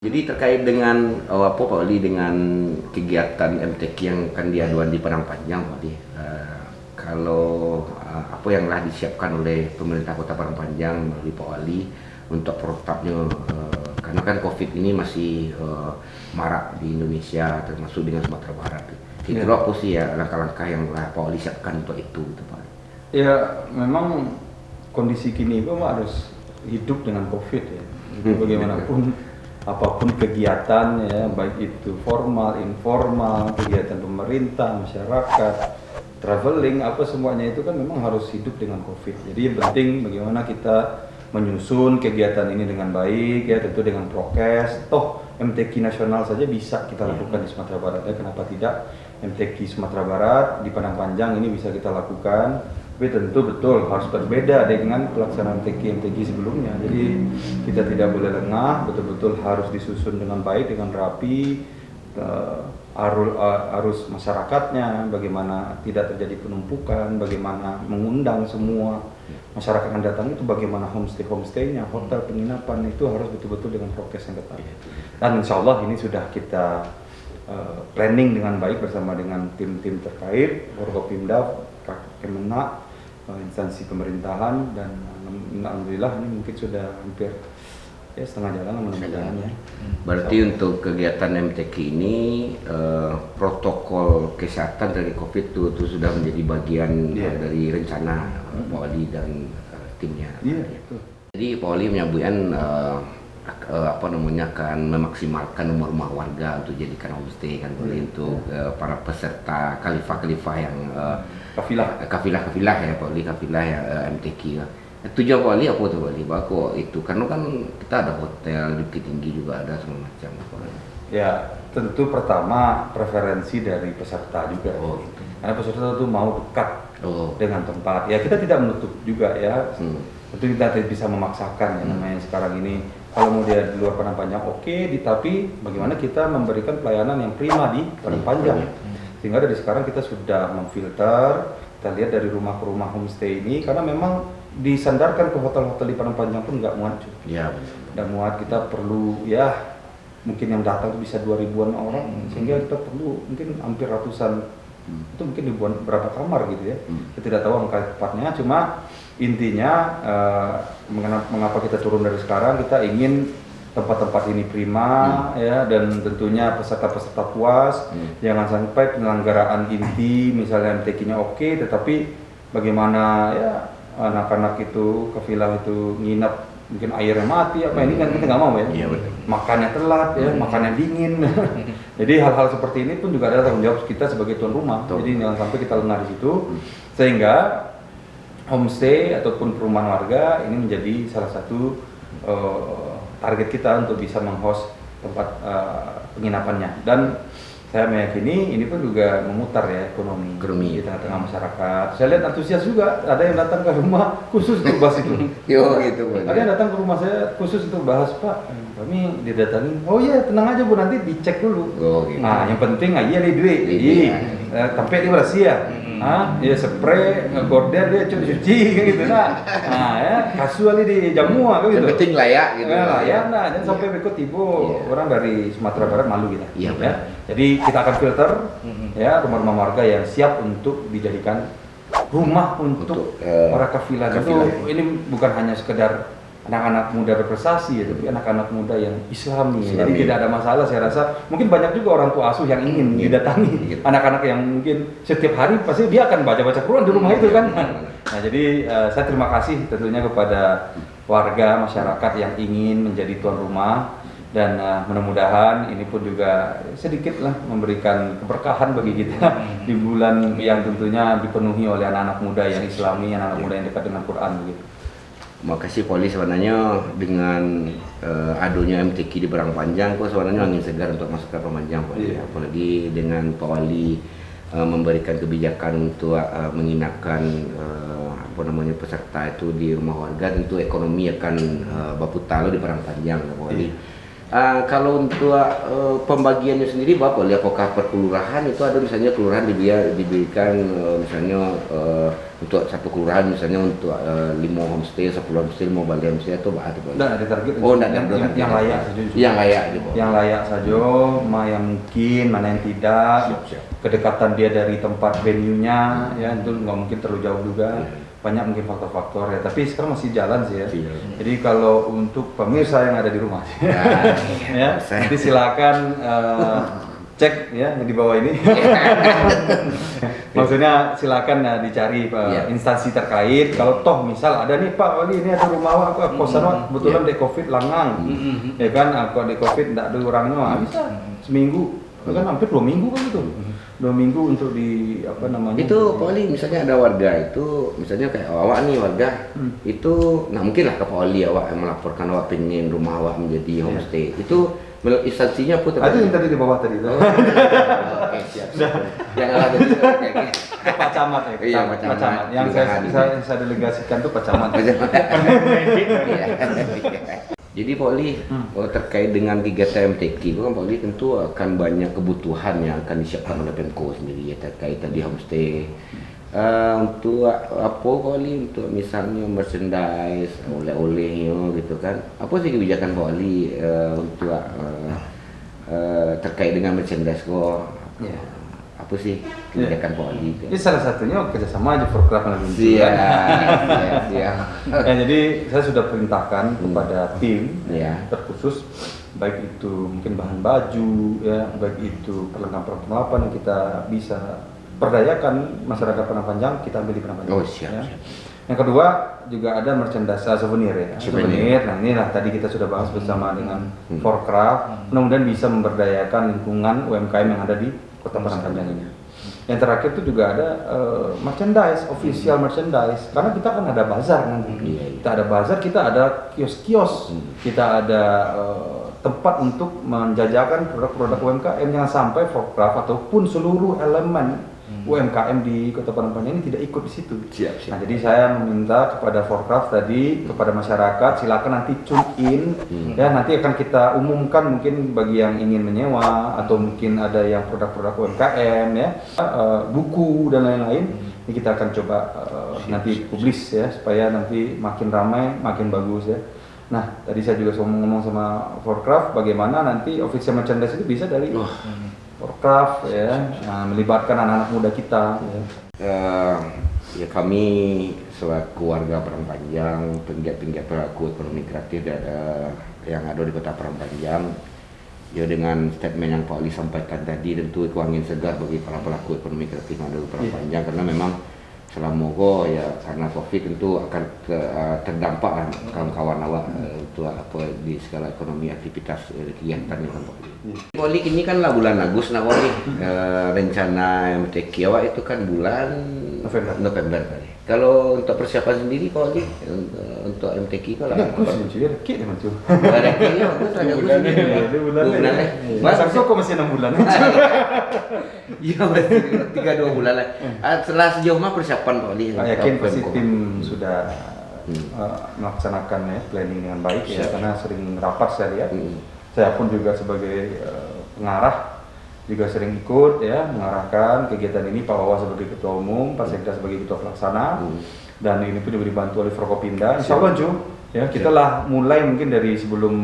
Jadi terkait dengan apa Pak Wali dengan kegiatan MTQ yang akan diaduan di Padang Panjang Pak Wali, kalau apa yang telah disiapkan oleh pemerintah Kota Padang Panjang melalui Pak Wali untuk protapnya, karena kan COVID ini masih marak di Indonesia termasuk dengan Sumatera Barat. Kira-kira apa sih ya langkah-langkah yang telah Pak Wali siapkan untuk itu gitu, Pak? Ya memang kondisi kini itu harus hidup dengan COVID ya. Bagaimanapun apapun kegiatan ya, baik itu formal, informal, kegiatan pemerintah, masyarakat, traveling, apa semuanya itu kan memang harus hidup dengan COVID. Jadi yang penting bagaimana kita menyusun kegiatan ini dengan baik ya, tentu dengan prokes. Toh MTQ nasional saja bisa kita lakukan di Sumatera Barat ya, kenapa tidak MTQ Sumatera Barat di Padang Panjang ini bisa kita lakukan. Tapi tentu betul harus berbeda dengan pelaksanaan MTQ sebelumnya. Jadi kita tidak boleh lengah, betul-betul harus disusun dengan baik, dengan rapi, arus masyarakatnya, bagaimana tidak terjadi penumpukan, bagaimana mengundang semua masyarakat yang datang itu, bagaimana homestay-nya, hotel penginapan itu harus betul-betul dengan prokes yang ketat. Dan insya Allah ini sudah kita planning dengan baik bersama dengan tim-tim terkait, Forkopimda, Kemenak, instansi pemerintahan, dan alhamdulillah ini mungkin sudah hampir ya setengah jalan mudah-mudahan ya. Berarti untuk kegiatan MTQ ini protokol kesehatan dari COVID itu sudah menjadi bagian dari rencana Pak Wali dan timnya. Jadi Pak Wali menyebutkan akan memaksimalkan rumah-rumah warga untuk jadikan homestay kan, untuk para peserta khalifah yang kafilah ya Pak Wali, kafilah ya MTQ. Tujuan Pak Wali apa tuh Pak Wali? Bahwa itu karena kan kita ada hotel di Bukit Tinggi juga ada segala macam Pak Wali. Ya tentu pertama preferensi dari peserta juga. Karena peserta itu mau dekat dengan tempat. Ya kita tidak menutup juga ya. Tentu kita tidak bisa memaksakan ya, namanya sekarang ini kalau mau dia di luar Padang Panjang tapi bagaimana kita memberikan pelayanan yang prima di Padang Panjang. Sehingga dari sekarang kita sudah memfilter, kita lihat dari rumah ke rumah homestay ini, karena memang disandarkan ke hotel-hotel di Padang Panjang pun nggak muat. Nggak muat, kita perlu ya mungkin yang datang itu bisa 2000-an orang, sehingga kita perlu mungkin hampir ratusan, itu mungkin ribuan berapa kamar gitu ya. Kita tidak tahu angka tepatnya, cuma intinya mengapa kita turun dari sekarang, kita ingin tempat-tempat ini prima ya, dan tentunya peserta-peserta puas. Jangan sampai penyelenggaraan inti misalnya MTQ-nya tetapi bagaimana ya anak-anak itu kafilah itu nginap, mungkin airnya mati apa ini kan kita nggak mau ya. Makannya telat ya, makannya dingin. Jadi hal-hal seperti ini pun juga ada tanggung jawab kita sebagai tuan rumah. Jadi jangan sampai kita lengah di situ, sehingga homestay ataupun perumahan warga ini menjadi salah satu target kita untuk bisa menghost tempat penginapannya. Dan saya meyakini ini pun juga memutar ya ekonomi di tengah-tengah masyarakat. Saya lihat antusias juga, ada yang datang ke rumah khusus untuk bahas itu. Ada yang datang ke rumah saya khusus untuk bahas, Pak, kami didatangi. Oh iya, tenang aja Bu, nanti dicek dulu. Nah, yang penting iya nih duit. Sampai dia bersih ya. Ya spray, ngegorden dia cuci gitu nah ya kasual di jamu gitu. Yang penting layak gitu. Layak jangan sampai berikut tiba orang dari Sumatera Barat malu kita. Ya. Jadi kita akan filter ya rumah-rumah warga yang siap untuk dijadikan rumah untuk para kafilah. Ini bukan hanya sekedar anak-anak muda berprestasi ya, tapi anak-anak muda yang Islami. Jadi tidak ada masalah, saya rasa. Mungkin banyak juga orang tua asuh yang ingin didatangi anak-anak yang mungkin setiap hari pasti dia akan baca-baca Quran di rumah itu kan. Nah, jadi saya terima kasih tentunya kepada warga masyarakat yang ingin menjadi tuan rumah, dan mudah-mudahan ini pun juga sedikitlah memberikan keberkahan bagi kita di bulan yang tentunya dipenuhi oleh anak-anak muda yang Islami, anak-anak muda yang dekat dengan Quran begitu. Terima kasih Pak Wali, sebenarnya dengan adunya MTQ di Padang Panjang kok sebenarnya angin segar untuk masuk ke Panjang Pak Wali. Apalagi dengan Pak Wali memberikan kebijakan untuk menginapkan peserta itu di rumah warga, tentu ekonomi akan baputa di Padang Panjang Pak Wali. Kalau untuk pembagiannya sendiri Pak Wali, apakah per kelurahan itu ada misalnya kelurahan diberikan misalnya untuk satu kelurahan misalnya untuk 5 homestay, 10 homestay, mau balik homestay atau apa tuh? Nggak ada target. Oh, nggak ada yang target. layak saja. Yang layak gitu. Yang layak saja, mana yang mungkin, mana yang tidak. Siap. Kedekatan dia dari tempat venue-nya, ya itu nggak mungkin terlalu jauh juga. Banyak mungkin faktor-faktor ya. Tapi sekarang masih jalan sih ya. Jadi kalau untuk pemirsa yang ada di rumah, ya, nanti silakan cek ya yang di bawah ini. Maksudnya silakan dicari instansi terkait. Kalau toh misal ada nih Pak Wali, ini ada rumah aku kosan kebetulan di Covid langang, ya kan? Aku di Covid tidak ada orangnya, bisa seminggu, kan hampir 2 minggu kan itu. 2 minggu untuk di apa namanya? Itu Pak Wali misalnya ada warga itu, misalnya kayak awak nih warga itu, nah mungkin lah ke Pak Wali awak yang melaporkan awak pengen rumah awak menjadi homestay itu. Instansinya pun itu yang tadi di bawah tadi. Oke, siap. Jangan ada Pak Camat ya. Iya, Pak Camat. Yang saya delegasikan tuh Pak Camat. Jadi Pak Wali, terkait dengan kegiatan MTQ itu kan Pak Wali tentu akan banyak kebutuhan yang akan disiapkan oleh Pemko sendiri ya, terkait tadi homestay. Untuk apa kali untuk misalnya merchandise oleh-olehnya gitu kan, apa sih kebijakan Pak Wali untuk terkait dengan merchandise kok apa sih kebijakan Pak Wali? Ini salah satunya kerjasama aja Forkraf dengan ya. Jadi saya sudah perintahkan kepada tim terkhusus, baik itu mungkin bahan baju ya, baik itu perlengkapan yang kita bisa perdayakan masyarakat Padang Panjang, kita ambil di Padang Panjang. Oh, siap. Yang kedua juga ada merchandise souvenir ya. Souvenir. Nah inilah tadi kita sudah bahas bersama dengan Forkraf. Mudah-mudahan bisa memberdayakan lingkungan UMKM yang ada di Kota Padang Panjang ini. Yang terakhir itu juga ada merchandise, official merchandise. Karena kita kan ada bazar nanti. Kita ada bazar, kita ada kios-kios, kita ada tempat untuk menjajakan produk-produk UMKM. Jangan sampai Forkraf ataupun seluruh elemen UMKM di Kota Padang Panjang ini tidak ikut di situ. Siap. Nah, jadi saya meminta kepada Forkraf tadi, kepada masyarakat, silakan nanti tune in, ya nanti akan kita umumkan mungkin bagi yang ingin menyewa atau mungkin ada yang produk-produk UMKM ya, buku dan lain-lain. Ini kita akan coba nanti publis ya supaya nanti makin ramai, makin bagus ya. Nah, tadi saya juga ngomong sama Forkraf bagaimana nanti official merchandise itu bisa dari Forkraf ya, melibatkan anak-anak muda kita. Ya kami selaku warga Padang Panjang, penggiat-penggiat pelaku ekonomi kreatif yang ada di Kota Padang Panjang, ya dengan statement yang Pak Ali sampaikan tadi tentu itu angin segar bagi para pelaku ekonomi kreatif yang ada di Padang Panjang, karena memang selama ya karena Covid tentu akan terdampak kan kawan-kawan awak untuk apa di skala ekonomi aktivitas kegiatan yang Pak Wali. Ini kan lah bulan Agustus nak Wali, rencana MTQ awak itu kan bulan November kali. Kalau untuk persiapan sendiri Pak Wali untuk MTQ kalau Agustus dia rekit dia macam. Rekitnya ada bulan. Masa kok masih 6 bulan. Iya masih 3-2 bulan lah. Setelah sejauh mana persiapan Pak Wali? Saya yakin pasti tim sudah melaksanakan ya planning dengan baik ya, karena sering rapat saya lihat. Saya pun juga sebagai pengarah juga sering ikut ya mengarahkan kegiatan ini, Pak Wawa sebagai ketua umum, Pak Sekda sebagai ketua pelaksana, dan ini pun diberi bantu oleh Forkopimda. Insya Allah ya kita lah mulai mungkin dari sebelum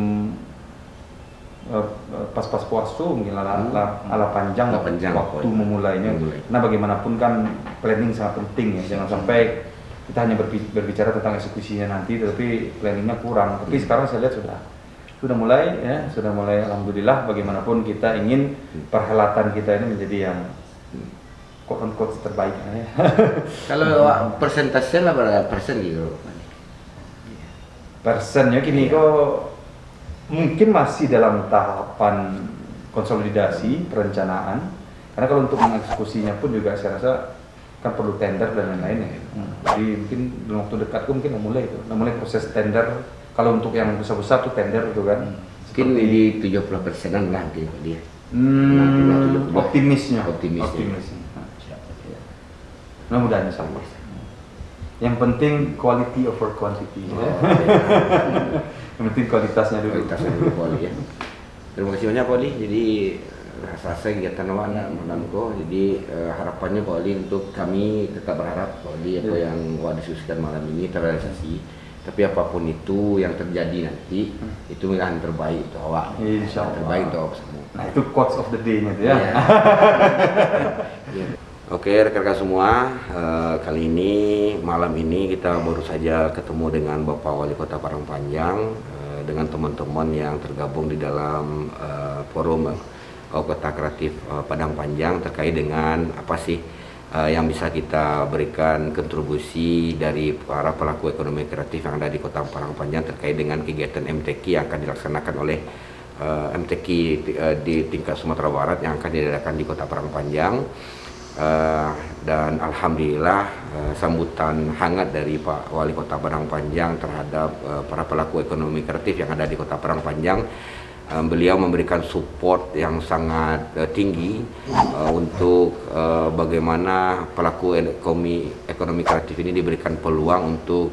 pas puasa mungkin ala panjang waktu memulainya. Nah bagaimanapun kan planning sangat penting ya, jangan sampai kita hanya berbicara tentang eksekusinya nanti tapi planningnya kurang. Tapi sekarang saya lihat sudah mulai ya, sudah mulai alhamdulillah. Bagaimanapun kita ingin perhelatan kita ini menjadi yang quote unquote terbaik ya. Kalau persentasenya berapa persen gitu? Persennya kini kok mungkin masih dalam tahapan konsolidasi perencanaan, karena kalau untuk mengeksekusinya pun juga saya rasa kan perlu tender dan lain-lain ya. Jadi mungkin dalam waktu dekat tuh mungkin mulai proses tender. Kalau untuk yang besar-besar tuh tender itu kan mungkin di 70%-an lah gitu dia. Optimisnya. Mudah-mudahan insyaallah. Yang penting quality over quantity. Yang penting kualitasnya dulu. Kualitasnya dulu Pak Wali ya. Terima kasih banyak Pak Wali. Jadi rasa kegiatan mana menangko. Jadi harapannya Pak Wali untuk kami tetap berharap Pak Wali apa yang diskusikan malam ini terrealisasi. Tapi apapun itu yang terjadi nanti itu yang terbaik untuk awak. Insya Allah. Terbaik untuk awak semua. Nah itu quotes of the day-nya tuh ya. Yeah. Oke rekan-rekan semua, kali ini malam ini kita baru saja ketemu dengan Bapak Wali Kota Parangpanjang dengan teman-teman yang tergabung di dalam forum Kota Kreatif Padang Panjang terkait dengan apa sih yang bisa kita berikan kontribusi dari para pelaku ekonomi kreatif yang ada di Kota Parangpanjang terkait dengan kegiatan MTQ yang akan dilaksanakan oleh MTQ di tingkat Sumatera Barat yang akan diadakan di Kota Parangpanjang. Dan alhamdulillah sambutan hangat dari Pak Wali Kota Parangpanjang terhadap para pelaku ekonomi kreatif yang ada di Kota Parangpanjang. Beliau memberikan support yang sangat tinggi untuk bagaimana pelaku ekonomi kreatif ini diberikan peluang untuk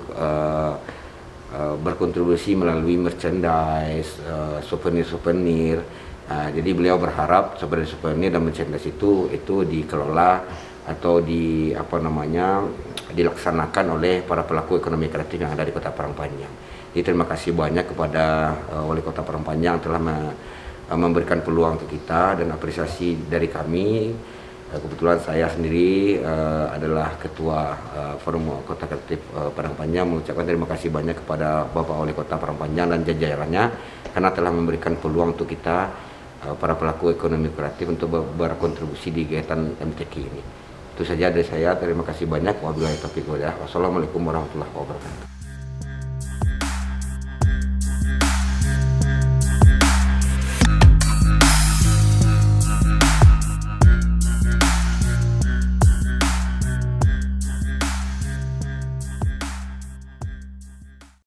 berkontribusi melalui merchandise, souvenir-souvenir. Jadi beliau berharap souvenir dan merchandise itu dikelola atau dilaksanakan oleh para pelaku ekonomi kreatif yang ada di Kota Parangpanjang. Jadi terima kasih banyak kepada Wali Kota Parangpanjang telah memberikan peluang untuk kita dan apresiasi dari kami. Kebetulan saya sendiri adalah Ketua Forum Kota Kreatif Parangpanjang, mengucapkan terima kasih banyak kepada Bapak Wali Kota Parangpanjang dan jajarannya karena telah memberikan peluang untuk kita para pelaku ekonomi kreatif untuk berkontribusi di kegiatan MTQ ini. Itu saja dari saya, terima kasih banyak. Wabillahi taufiq wal hidayah. Wassalamualaikum warahmatullahi wabarakatuh.